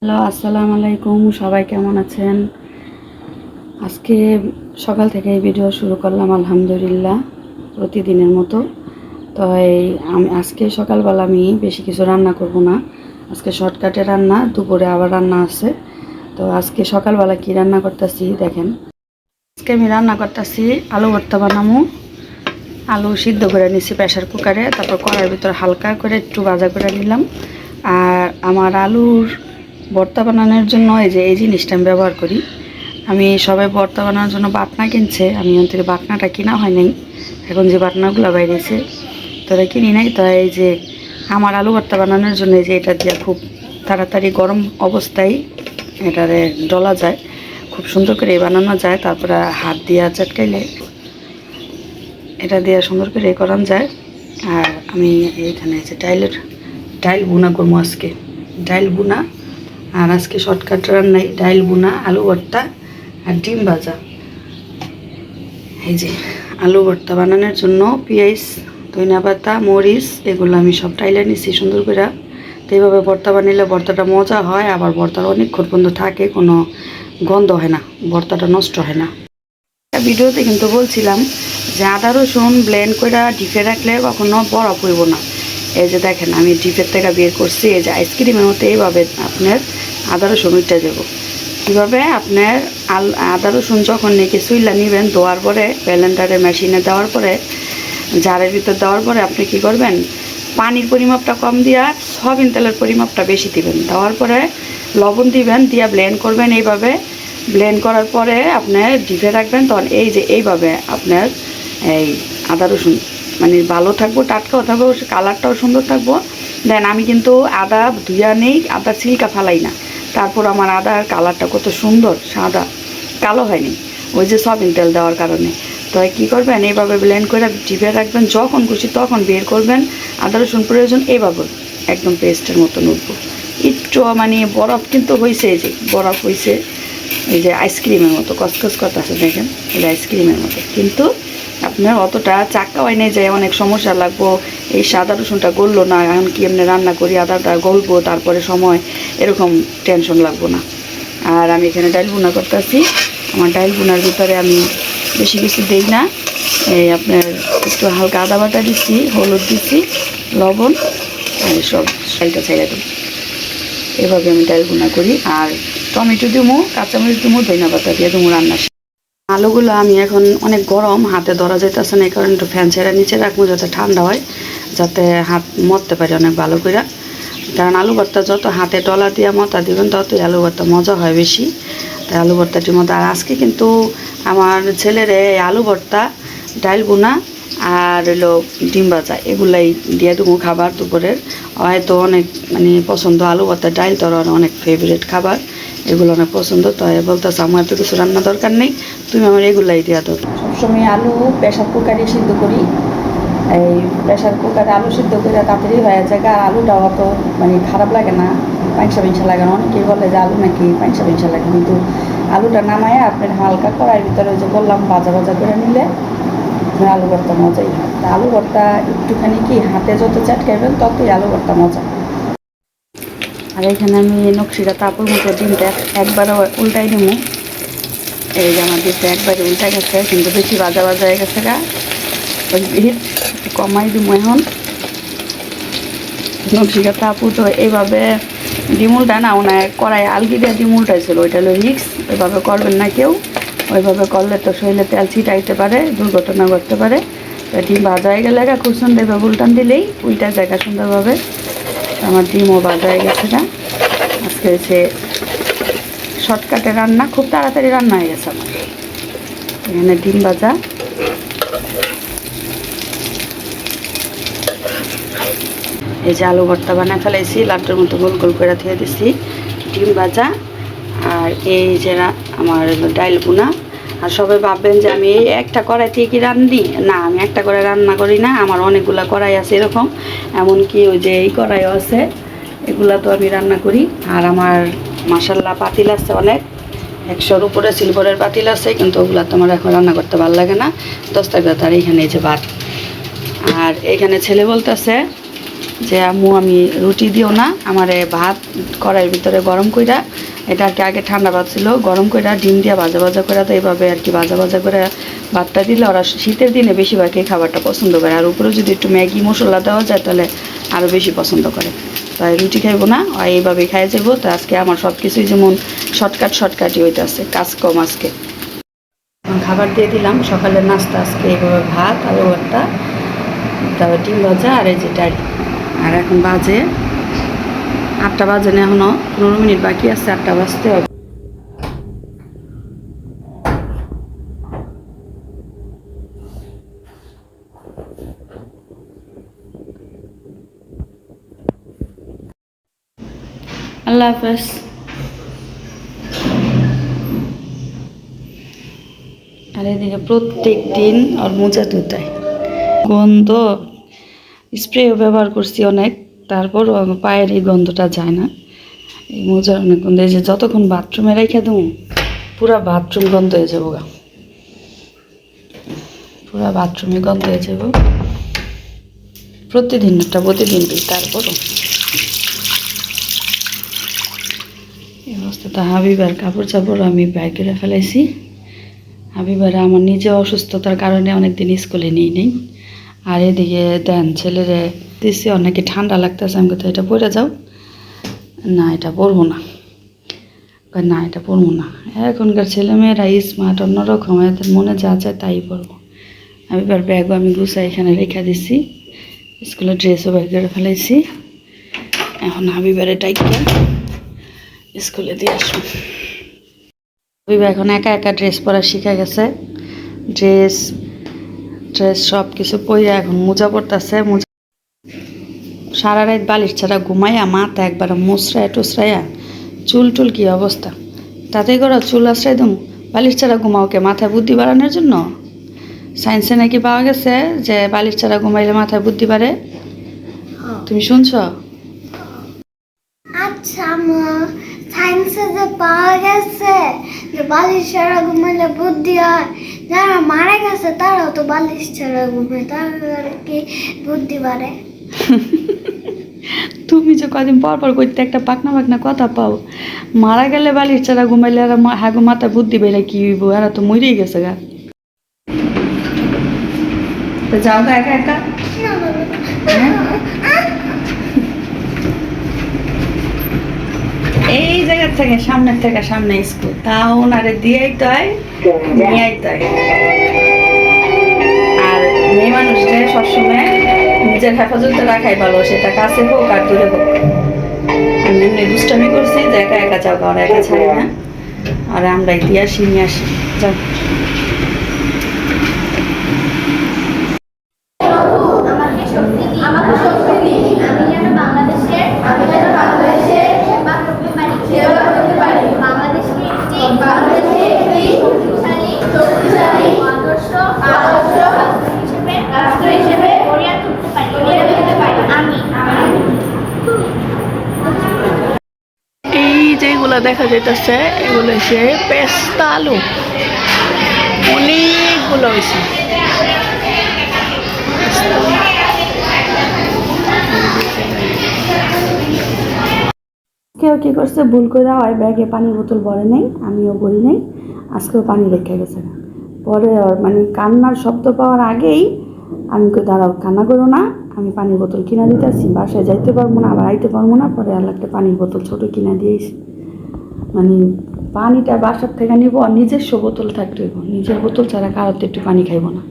Hello, আসসালামু আলাইকুম। সবাই কেমন আছেন? আজকে সকাল থেকে এই ভিডিও শুরু করলাম আলহামদুলিল্লাহ, প্রতিদিনের মতো। তো আমি আজকে সকালবেলা আমি বেশি কিছু রান্না করব না, আজকে শর্টকাটে রান্না, দুপুরে আবার রান্না আছে। তো আজকে সকালবেলা কি রান্না করতেছি দেখেন। আজকে আমি রান্না করতেছি আলু ভর্তা বানাবো। আলু সিদ্ধ করে নিচ্ছি প্রেশার কুকারে, তারপর কড়াইয়ের ভিতর হালকা করে একটু ভাজা করে নিলাম। আর আমার আলুর ভর্তা বানানোর জন্য এই জিনিসটা আমি ব্যবহার করি। আমি সবাই ভর্তা বানানোর জন্য বাটনা কিনছে, আমি থেকে বাটনাটা কিনা হয় নাই, এখন যে বাটনাগুলো বাইরেছে তোরা কিনি নাই। তো এই যে আমার আলু ভর্তা বানানোর জন্য এই যে এটা দিয়ে খুব তাড়াতাড়ি গরম অবস্থায় এটারে ডলা যায়, খুব সুন্দর করে বানানো যায়। তারপরে হাত দিয়ে চটকাইলে এটা দিয়ে সুন্দর করে করানো যায়। আর আমি এইখানে যে ডাইল বুনা করবো আজকে, ডাইল বুনা। আর আজকে শর্টকাট রান্নাই ডাইল বুনা, আলু ভর্তা আর ডিম ভাজা। এই যে আলু ভর্তা বানানোর জন্য পেঁয়াজ, ধনিয়া পাতা, মরিচ এগুলো আমি সব টাইলে নিচ্ছি সুন্দর করে। তো এইভাবে ভর্তা বানালে ভর্তাটা মজা হয়, আবার ভর্তাটা অনেকক্ষণ পর্যন্ত থাকে, কোনো গন্ধ হয় না, ভর্তাটা নষ্ট হয় না। ভিডিওতে কিন্তু বলছিলাম যে আদা রসুন ব্লেন্ড করে ডিপে রাখলে কখনো বরফ হইব না। এই যে দেখেন আমি ডিপের থেকে বের করছি, এই যে আইসক্রিমের মতো এইভাবে আপনার আদা রসুন উঠে যাব। কীভাবে আপনার আদা রসুন যখন নাকি চুইলা নেবেন, ধোয়ার পরে ব্লেন্ডারে মেশিনে দেওয়ার পরে জারের ভিতর দেওয়ার পরে আপনি কি করবেন, পানির পরিমাপটা কম দিয়া সয়াবিন তেলের পরিমাপটা বেশি দিবেন, দেওয়ার পরে লবণ দিবেন, দিয়া ব্লেন্ড করবেন। এইভাবে ব্লেন্ড করার পরে আপনার ডিপে রাখবেন, তখন এই যে এইভাবে আপনার এই আদা রসুন মানে ভালো থাকবো, টাটকাও থাকবো, কালারটাও সুন্দর থাকবো। দেন আমি কিন্তু আদা ধুয়া নেই, আদা ছিলকা ফালাই না, তারপর আমার আদার কালারটা কত সুন্দর, সাদা কালো হয়নি, ওই যে সয়াবিন তেল দেওয়ার কারণে। তো কী করবেন, এইভাবে ব্লেন্ড করে ডিপে রাখবেন, যখন খুশি তখন বের করবেন। আদা রসুন প্রয়োজন এইভাবে একদম পেস্টের মতন উঠবো। একটু মানে বরফ কিন্তু হয়েছে, এই যে বরফ হয়েছে, এই যে আইসক্রিমের মতো কসকস কথা আছে দেখেন, এই আইসক্রিমের মতো। কিন্তু আপনার অতটা চাক্কা হয় নাই, যায় অনেক সমস্যা লাগবো, এই সাদা রসুনটা গললো না, এখন কি এমনি রান্না করি আদাটা গলবো তারপরে সময়, এরকম টেনশন লাগবো না। আর আমি এখানে ডাইল বুনা করতেছি। আমার ডাইল বুনার ভিতরে আমি বেশি কিছু দিই না, এই আপনার একটু হালকা আদা বাটা দিচ্ছি, হলুদ দিচ্ছি, লবণ, আর সব ডাইলটা ছাইড়া দিই। এভাবে আমি ডাইল বুনা করি। আর টমেটো দিমু, কাঁচামরিচ দিমু, ধনিয়া পাতা দিয়ে দিমু রান্না। আলুগুলো আমি এখন অনেক গরম, হাতে ধরা যাইতেছে না, এই কারণে একটু ফ্যান ছেড়ে নিচে রাখবো যাতে ঠান্ডা হয়, যাতে হাত মরতে পারে অনেক ভালো করে। কারণ আলু ভর্তা যত হাতে ডলা দিয়ে মতা দিবেন ততই আলু ভর্তা মজা হয় বেশি। তাই আলু ভর্তাটির মতো। আর আজকে কিন্তু আমার ছেলের এই আলু ভর্তা, ডাইল বোনা আর হলো ডিম ভাজা এগুলাই দিয়ে দেবো খাবার দুপুরের। হয়তো অনেক মানে পছন্দ আলু ভর্তা, ডাইল তোর অনেক ফেভারিট খাবার, এগুলো অনেক পছন্দ। তো বলতেছে আমার এত কিছু রান্না দরকার নেই, তুমি আমার এগুলাই দেওয়া দাও। সবসময় আলু প্রেশার কুকারে সিদ্ধ করি, এই প্রেশার কুকারে আলু সিদ্ধ করে তাড়াতাড়ি হয়ে যায়। আর আলুটাও অত মানে খারাপ লাগে না, পাইসা লাগে না। অনেকেই বলে যে আলু নাকি পাইসা লাগে, কিন্তু আলুটা নামায় আপনার হালকা কড়াইয়ের ভিতরে ওই যে বললাম ভাজা করে নিলে আলু ভর্তা মজাই হয়। তা আলু ভর্তা একটুখানি কি হাতে যত চাটকাইবেন ততই আলু ভর্তা মজা। আর এখানে আমি নকশিটা তাপর মতো ডিমটা একবারে উল্টাই নেবো। এই যে আমার ডিমটা একবারে উল্টা গেছে, কিন্তু বেশি ভাজা হয়ে গেছে গা, ওই হিট কমাই দিব। এখন নকশিকা তাপু তো এইভাবে ডিম উল্টা না, ওনার কড়াই আলগি দিয়ে ডিম উল্টাইছিল, ওইটা হলো রিক্স, ওইভাবে করবেন না কেউ। ওইভাবে করলে তো শরীরে তেল ছিটাইতে পারে, দুর্ঘটনা ঘটতে পারে। তো ডিম ভাজা হয়ে গেলে খুব সুন্দরভাবে উল্টান দিলেই উল্টা জায়গা সুন্দরভাবে। আমার ডিমও ভাজা হয়ে গেছে না। আজকে হচ্ছে শর্টকাটে রান্না, খুব তাড়াতাড়ি রান্না হয়ে গেছে আমার। এখানে ডিম ভাজা, এই যে আলু ভর্তা বানিয়ে ফেলাইছি, লাড্ডুর মতো গোল গোল করে ধুয়ে দিচ্ছি, ডিম ভাজা। আর এই যে আমার ডাইল বোনা। আর সবাই ভাববেন যে আমি একটা কড়াইতে কি রান্ধি, না আমি একটা করে রান্না করি না, আমার অনেকগুলো কড়াই আছে এরকম, এমনকি ওই যে এই কড়াইও আছে, এগুলা তো আমি রান্না করি। আর আমার মাশাল্লাহ পাতিল আছে অনেক, 100-র উপরে সিলভারের পাতিল আছে, কিন্তু ওগুলো তো আমার এখন রান্না করতে ভালো লাগে না, 10 টাকা। তার এইখানে এই যে ভাত, আর এখানে ছেলে বলতেছে যে আম্মু আমি রুটি দিও না, আমারে ভাত কড়াইয়ের ভিতরে গরম কইরা, এটা আর কি আগে ঠান্ডা ভাত ছিল, গরম কইরা ডিম দিয়ে ভাজা ভাজা করে, তো এইভাবে আর কি ভাজা ভাজা করে ভাতটা দিলে ওরা শীতের দিনে বেশিরভাগ এই খাবারটা পছন্দ করে। আর উপরে যদি একটু ম্যাগি মশলা দেওয়া যায় তাহলে আরও বেশি পছন্দ করে। তাই রুটি খাইবো না, এইভাবেই খাই যাবো। তো আজকে আমার সব কিছুই যেমন শর্টকাটই হইতেছে, কাজ কম আজকে। খাবার দিয়ে দিলাম, সকালের নাস্তা আজকে এইভাবে ভাত আর একটা, তারপর ডিম ভাজা আর এই যে ডাল। আর এখন বাজে 8টা বাজে না, এখনও 15 মিনিট বাকি আছে 8টা বাজতে হবে। আল্লাহ হাফেজ। আর এদিকে প্রত্যেক দিন ওর মোজা ধুতায়, গন্ধ স্প্রেও ব্যবহার করছি অনেক, তারপরও আমার পায়ের এই গন্ধটা যায় না। এই মোজার অনেক গন্ধ, এই যে যতক্ষণ বাথরুমে রেখে দেবো পুরা বাথরুম গন্ধ হয়ে যাবো গা, পুরা বাথরুমে গন্ধ হয়ে যাব প্রতিদিন দিই। তারপরও এই অবস্থাটা। হাবিবার কাপড় চাপড় আমি বাইর করে ফেলাইছি। হাবিবার আমার নিজে অসুস্থতার কারণে অনেকদিন স্কুলে নিই নেই। আর এদিকে দেন ছেলেরে দিছি, অনেকে ঠান্ডা লাগতেছে, আমি কোথাও এটা পরে যাও, না এটা পরবো না, না এটা পরবো না। এখনকার ছেলেমেয়েরা স্মার্ট, অন্যরকম, এদের মনে যা চায় তাই পরবো। হাবিবার ব্যাগও আমি গুছাই এখানে রেখে দিছি, স্কুলের ড্রেসও বের করে ফেলাইছি। এখন হাবিবার এটাই স্কুলে দিয়ে আসবো। হাবিবা এখন একা একা ড্রেস পরা শিখে গেছে, ড্রেস সব কিছু পরে এখন মোজা পরতেছে। মোজা সারা রাত বালিশ ছাড়া ঘুমাইয়া, মাথা একবার মুসরায় টুসরাইয়া, চুল কি অবস্থা, তাতেই করো চুল আশ্রয় দেবো। বালিশ ছাড়া ঘুমাওকে মাথায় বুদ্ধি বাড়ানোর জন্য? সায়েন্সে নাকি পাওয়া গেছে যে বালিশ ছাড়া ঘুমাইলে মাথায় বুদ্ধি বাড়ে, তুমি শুনছ? আচ্ছা মা, সায়েন্সে যে পাওয়া গেছে যে বালিশ ছাড়া ঘুমাইলে বুদ্ধি হয়, যারা মারা গেছে তারাও তো বালিশ ছাড়া ঘুমায়, তারা কি বুদ্ধি বাড়ে? তুমি যে কদিন পর করতে একটা পাকনা কথা পাও, মারা গেলে বালিশ ছাড়া ঘুমাইলে আর হাগো মাথা বুদ্ধি বেড়ে কি হইব, এরা তো মরেই গেছে গা। তো যাও গা একা একা। এই জায়গার থেকে সামনে স্কুল, তাও ওনারে দিয়ে আইতে হয়, নিয়ে আইতে হয়। আর মেয়ে মানুষটা সবসময় নিজের হেফাজতে রাখাই ভালো, সেটা কাছে হোক আর দূরে হোক। আমি এমনি দুষ্টামি করছি যে একা একা যাও, আর একা ছাড়ি না, আর আমরা দিয়ে আসি নিয়ে আসি। যাও। যেগুলো দেখা যাইতেছে এগুলো হচ্ছে পেস্তা আলু, অনেকগুলো হয়েছে। কেউ কি করছে ভুল করে হয় ব্যাগে পানির বোতল ভরে নেই, আমিও ভরি নেই, আজকেও পানি রেখে গেছে। পরে মানে কান্নার শব্দ পাওয়ার আগেই আমি দাঁড়াও, কান্না করো না, আমি পানির বোতল কিনা দিতে আসছি, বাসায় যাইতে পারবো না, আবার আইতে পারবো না। পরে আর একটা পানির বোতল ছোটো কিনা দিয়েছি, মানে পানিটা বাসার থেকে নিব, আর নিজস্ব বোতল থাকতে হইব, নিজের বোতল ছাড়া কারোর একটু পানি খাইব না।